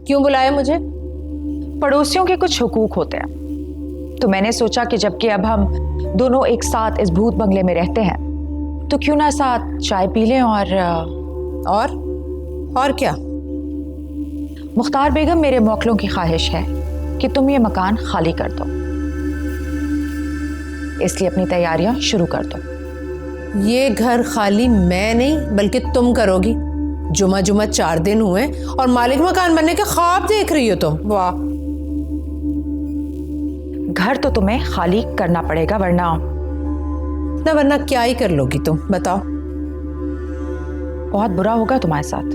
क्यों बुलाया मुझे? पड़ोसियों के कुछ हुकूक होते हैं, तो मैंने सोचा कि जबकि अब हम दोनों एक साथ इस भूत बंगले में रहते हैं तो क्यों ना साथ चाय पी लें। और क्या? मुख्तार बेगम, मेरे मौकलों की ख्वाहिश है कि तुम ये मकान खाली कर दो, इसलिए अपनी तैयारियां शुरू कर दो। ये घर खाली मैं नहीं बल्कि तुम करोगी। जुमा जुमा 4 दिन हुए और मालिक मकान बनने के ख्वाब देख रही हो तुम। वाह। घर तो तुम्हें खाली करना पड़ेगा, वरना क्या ही कर लोगी तुम, बताओ। बहुत बुरा होगा तुम्हारे साथ।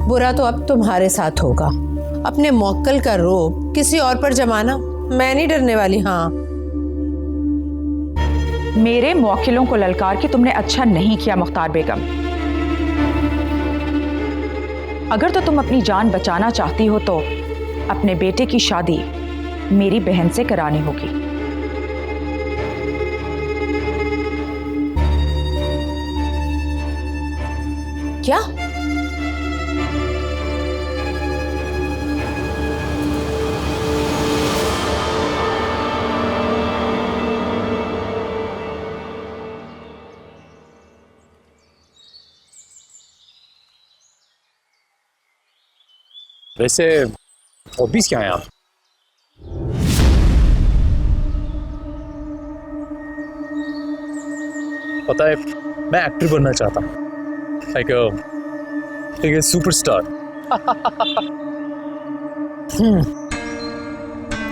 बुरा तो अब तुम्हारे साथ होगा। अपने मौक्कल का रोब किसी और पर जमाना, मैं नहीं डरने वाली। हाँ, मेरे मौकिलों को ललकार के तुमने अच्छा नहीं किया मुख्तार बेगम। अगर तो तुम अपनी जान बचाना चाहती हो तो अपने बेटे की शादी मेरी बहन से करानी होगी। क्या? वैसे हॉबीज क्या है आप? पता है, मैं एक्टर बनना चाहता हूँ, लाइक ए सुपरस्टार।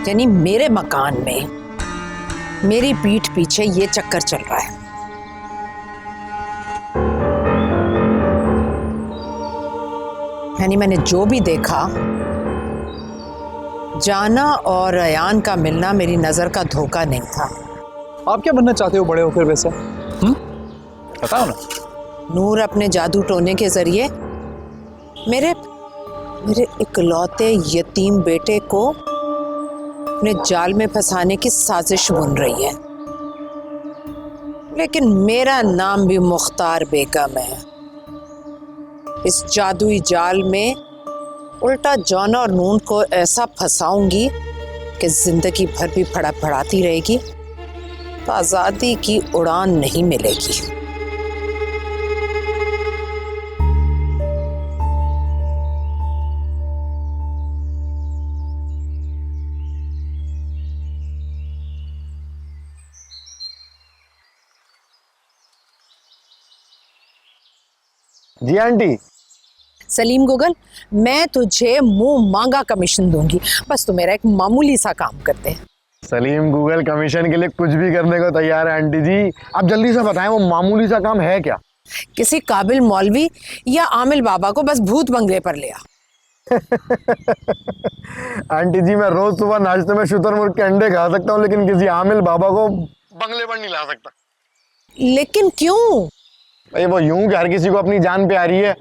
यानी मेरे मकान में मेरी पीठ पीछे ये चक्कर चल रहा है। यानी मैंने जो भी देखा, जाना और अयान का मिलना मेरी नजर का धोखा नहीं था। आप क्या बनना चाहते हो बड़े होकर वैसे? बताओ ना। नूर अपने जादू टोने के जरिए मेरे इकलौते यतीम बेटे को अपने जाल में फंसाने की साजिश बुन रही है। लेकिन मेरा नाम भी मुख्तार बेगम है। इस जादुई जाल में उल्टा जॉन और नून को ऐसा फंसाऊंगी कि जिंदगी भर भी फड़फड़ाती रहेगी, तो आजादी की उड़ान नहीं मिलेगी। जी आंटी। सलीम गुगल, मैं तुझे मुंह मांगा कमीशन दूंगी, बस तू मेरा एक मामूली सा काम करते हैं। सलीम गूगल कमीशन के लिए कुछ भी करने को तैयार है आंटी जी। आप जल्दी से बताएं वो मामूली सा काम है क्या? किसी काबिल मौलवी या आमिल बाबा को बस भूत बंगले पर ले आ। आंटी जी, मैं रोज सुबह नाश्ते में शुतुरमुर्ग के अंडे खा सकता हूँ, लेकिन किसी आमिल बाबा को बंगले पर नहीं ला सकता। लेकिन क्यों? भाई वो यूं कि हर किसी को अपनी जान प्यारी है।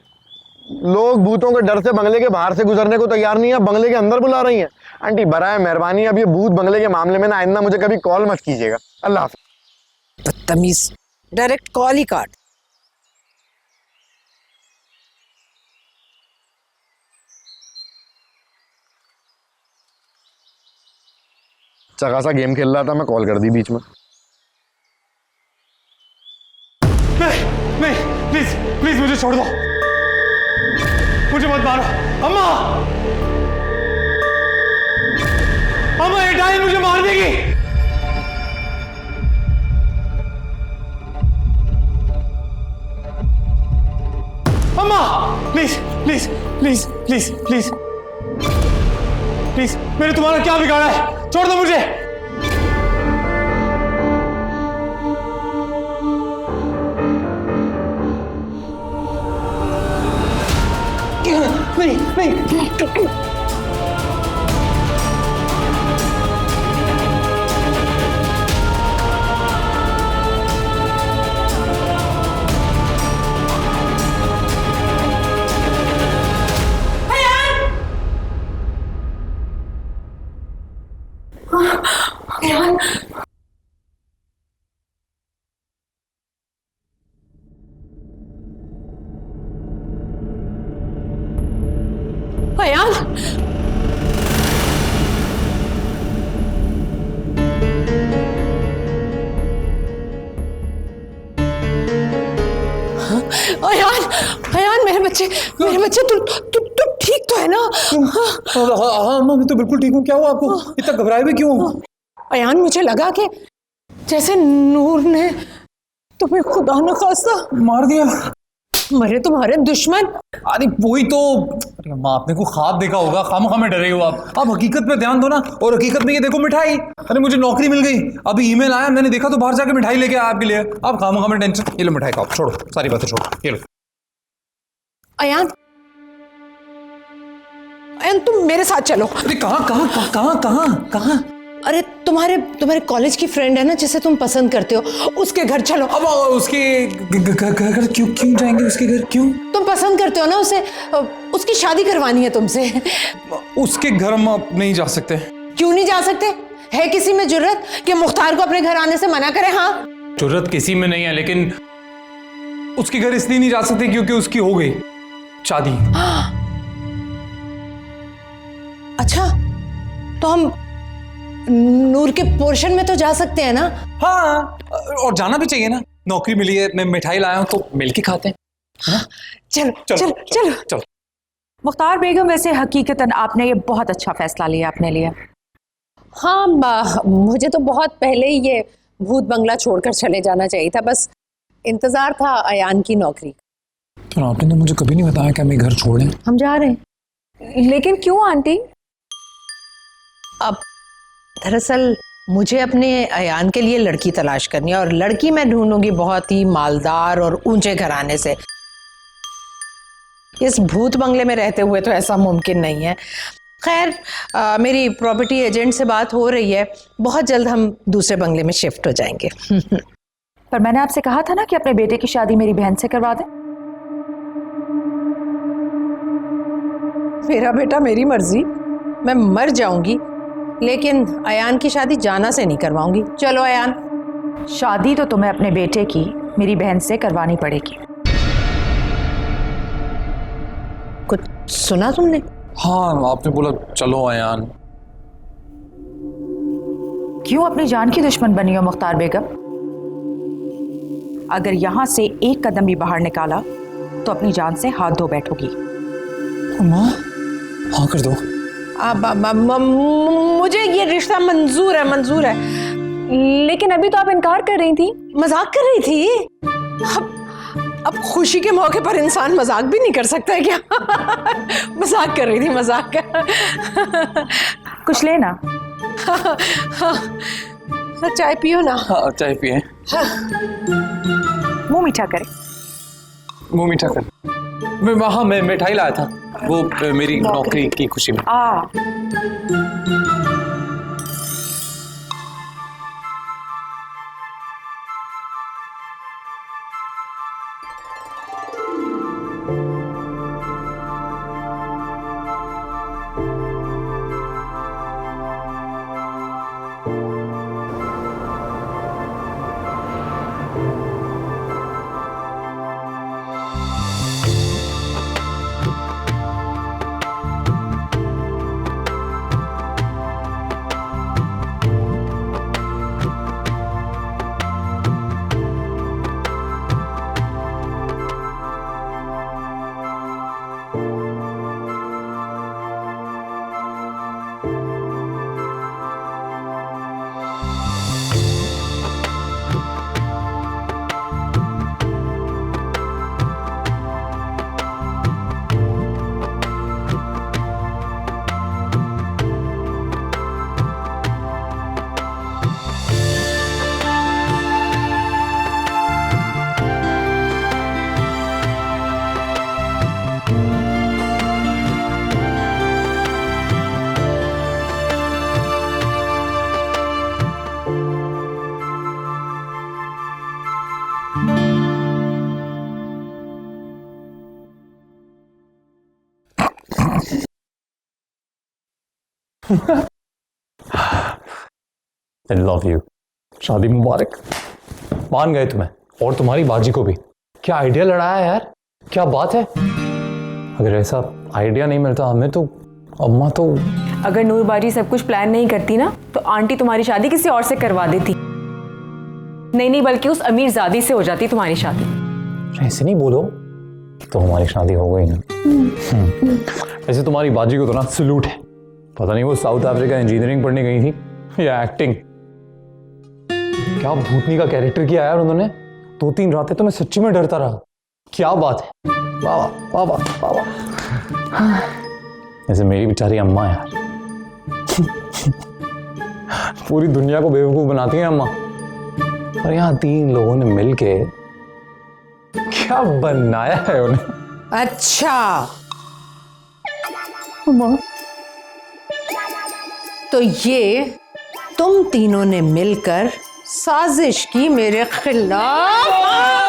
लोग भूतों के डर से बंगले के बाहर से गुजरने को तैयार नहीं है, बंगले के अंदर बुला रही हैं। आंटी बराए मेहरबानी अब ये भूत बंगले के मामले में ना आइंदा मुझे कभी कॉल मत कीजिएगा। अल्लाह हाफ़िज़। बदतमीज, डायरेक्ट कॉल ही काट। अच्छा खासा गेम खेल रहा था, मैं कॉल कर दी बीच में। नहीं, प्लीज प्लीज मुझे छोड़ दो, मुझे मत मारो। अम्मा, अम्मा ये डायन मुझे मार देगी। अम्मा please please please please please please, मैंने तुम्हारा क्या बिगाड़ा है? छोड़ दो मुझे। नहीं नहीं। अयान, अयान, अयान मेरे बच्चे तू ठीक तो है ना? हाँ मैं तो बिल्कुल ठीक हूँ। क्या हुआ आपको? इतना घबराए भी क्यों? अयान, मुझे लगा कि जैसे नूर ने तुम्हें खुदा न खास्ता मार दिया। मरे तुम्हारे दुश्मन। अरे वही तो। अरे अम्मा, आपने को ख्वाब देखा होगा, खामखा में डरे हो आप हकीकत पे ध्यान दो ना। और हकीकत में ये देखो मिठाई। अरे मुझे नौकरी मिल गई, अभी ईमेल आया, मैंने देखा तो बाहर जाके मिठाई लेके आया आपके लिए। आप खामखा में टेंशन, ये लो मिठाई खाओ, छोड़ो सारी बातें छोड़ो, ये लो। अयान, अयान तुम मेरे साथ चलो। अरे कहाँ कहाँ कहाँ कहाँ कहाँ? अरे तुम्हारे कॉलेज की फ्रेंड है ना जिसे तुम पसंद करते हो, उसके घर चलो। अब उसके घर क्यों जाएंगे? उसके घर क्यों? तुम पसंद करते हो ना उसे, उसकी शादी करवानी है तुमसे। उसके घर हम आप नहीं जा सकते। क्यों नहीं जा सकते? है किसी में जुर्रत कि मुख्तार को अपने घर आने से मना करे? हाँ, जरूरत किसी में नहीं है, लेकिन उसके घर इसलिए नहीं जा सकते क्योंकि उसकी हो गई शादी। अच्छा, तो हम नूर के पोर्शन में तो जा सकते हैं ना? हाँ, और जाना भी चाहिए ना। नौकरी मिली है, मैं मिठाई लाया हूं तो मिल के खाते हैं, है ना? चलो चलो चलो चलो। मुख्तार बेगम, वैसे हकीकतन आपने ये बहुत अच्छा फैसला लिया अपने लिए। हाँ, मुझे तो बहुत पहले ही ये भूत बंगला छोड़कर चले जाना चाहिए था, बस इंतजार था अयान की नौकरी। तो आपने तो मुझे कभी नहीं बताया कि हमें घर छोड़ दें। हम जा रहे हैं। लेकिन क्यों आंटी? अब दरअसल मुझे अपने अयान के लिए लड़की तलाश करनी है, और लड़की मैं ढूंढूंगी बहुत ही मालदार और ऊंचे घराने से। इस भूत बंगले में रहते हुए तो ऐसा मुमकिन नहीं है। खैर, मेरी प्रॉपर्टी एजेंट से बात हो रही है, बहुत जल्द हम दूसरे बंगले में शिफ्ट हो जाएंगे। पर मैंने आपसे कहा था ना कि अपने बेटे की शादी मेरी बहन से करवा दें। मेरा बेटा मेरी मर्जी, मैं मर जाऊंगी, लेकिन अयान की शादी जाना से नहीं करवाऊंगी। चलो अयान। शादी तो तुम्हें अपने बेटे की मेरी बहन से करवानी पड़ेगी। कुछ सुना तुमने? हाँ, आपने बोला चलो अयान। क्यों अपनी जान की दुश्मन बनी हो मुख्तार बेगम? अगर यहां से एक कदम भी बाहर निकाला तो अपनी जान से हाथ धो बैठोगी। अम्मा, हाँ कर दो। मुझे ये रिश्ता मंजूर है। लेकिन अभी तो आप इनकार कर रही थी। मजाक कर रही थी। अब खुशी के मौके पर इंसान मजाक भी नहीं कर सकता है क्या? मजाक कर रही थी, मजाक कर। कुछ लेना? हाँ, चाय पियो ना। हाँ, चाय पिए। मुंह मीठा करे। मुंह मीठा कर। मैं मिठाई लाया था, वो मेरी नौकरी की खुशी में। I love you. शादी मुबारक। मान गए तुम्हें, और तुम्हारी बाजी को भी। क्या आइडिया लड़ाया यार, क्या बात है। अगर ऐसा आइडिया नहीं मिलता हमें तो अम्मा तो अगर नूर बाजी सब कुछ प्लान नहीं करती ना तो आंटी तुम्हारी शादी किसी और से करवा देती। नहीं बल्कि उस अमीरजादी से हो जाती तुम्हारी शादी। ऐसे नहीं बोलो, तो हमारी शादी हो गई ना। ऐसे तुम्हारी बाजी को तो ना सलूट है। पता नहीं वो साउथ अफ्रीका इंजीनियरिंग पढ़ने गई थी या एक्टिंग। क्या भूतनी का कैरेक्टर किया यार उन्होंने। 2-3 रातें तो मैं सच्ची में डरता रहा। क्या बात है, वाह वाह वाह वाह वाह। ऐसे मेरी बेचारी अम्मा यार पूरी दुनिया को बेवकूफ बनाती हैं अम्मा। और यहाँ 3 लोगों ने मिलके क्या बनाया है उन्हें। अच्छा, तो ये तुम तीनों ने मिलकर साजिश की मेरे खिलाफ।